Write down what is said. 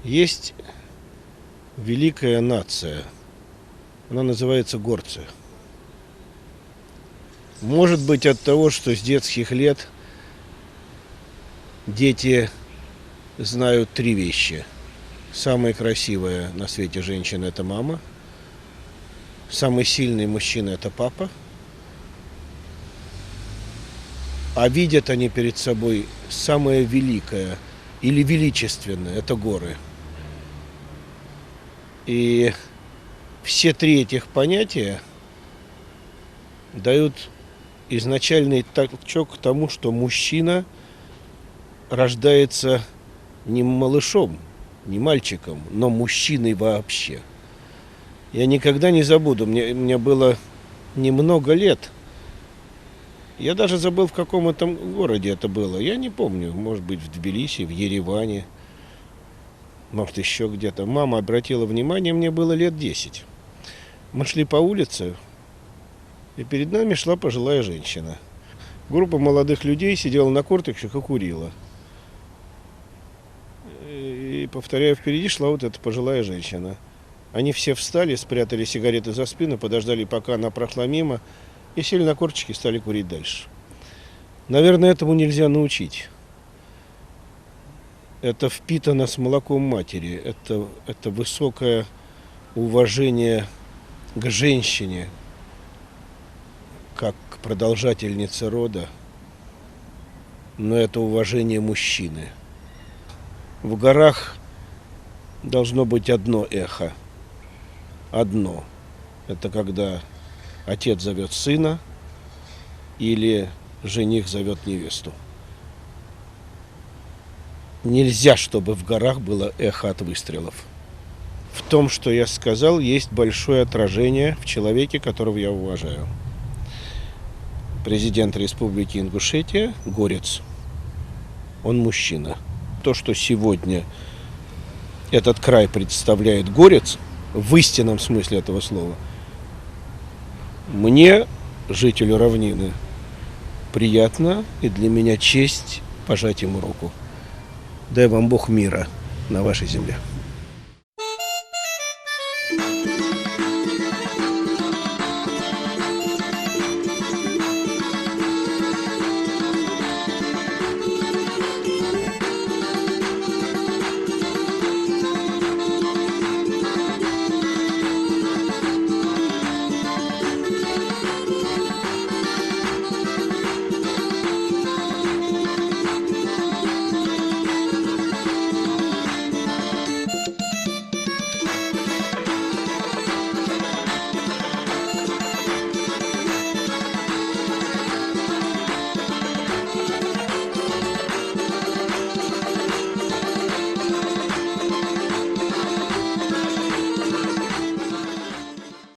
Есть великая нация, она называется горцы. Может быть, от того, что с детских лет дети знают три вещи. Самая красивая на свете женщина – это мама. Самый сильный мужчина – это папа. А видят они перед собой самое великое или величественное – это горы. И все три этих понятия дают изначальный толчок к тому, что мужчина рождается не малышом, не мальчиком, но мужчиной вообще. Я никогда не забуду, мне было немного лет. Я даже забыл, в каком этом городе это было. Я не помню, может быть, в Тбилиси, в Ереване, может, еще где-то. Мама обратила внимание, мне было лет 10. Мы шли по улице, и перед нами шла пожилая женщина. Группа молодых людей сидела на корточках и курила. И, повторяю, впереди шла вот эта пожилая женщина. Они все встали, спрятали сигареты за спину, подождали, пока она прошла мимо, и сели на корточки и стали курить дальше. Наверное, этому нельзя научить. Это впитано с молоком матери. Это высокое уважение к женщине, как к продолжательнице рода, но это уважение мужчины. В горах должно быть одно эхо. Одно. Это когда отец зовет сына или жених зовет невесту. Нельзя, чтобы в горах было эхо от выстрелов. В том, что я сказал, есть большое отражение в человеке, которого я уважаю. Президент Республики Ингушетия – горец. Он мужчина. То, что сегодня этот край представляет горец, в истинном смысле этого слова, мне, жителю равнины, приятно, и для меня честь пожать ему руку. Дай вам Бог мира на вашей земле.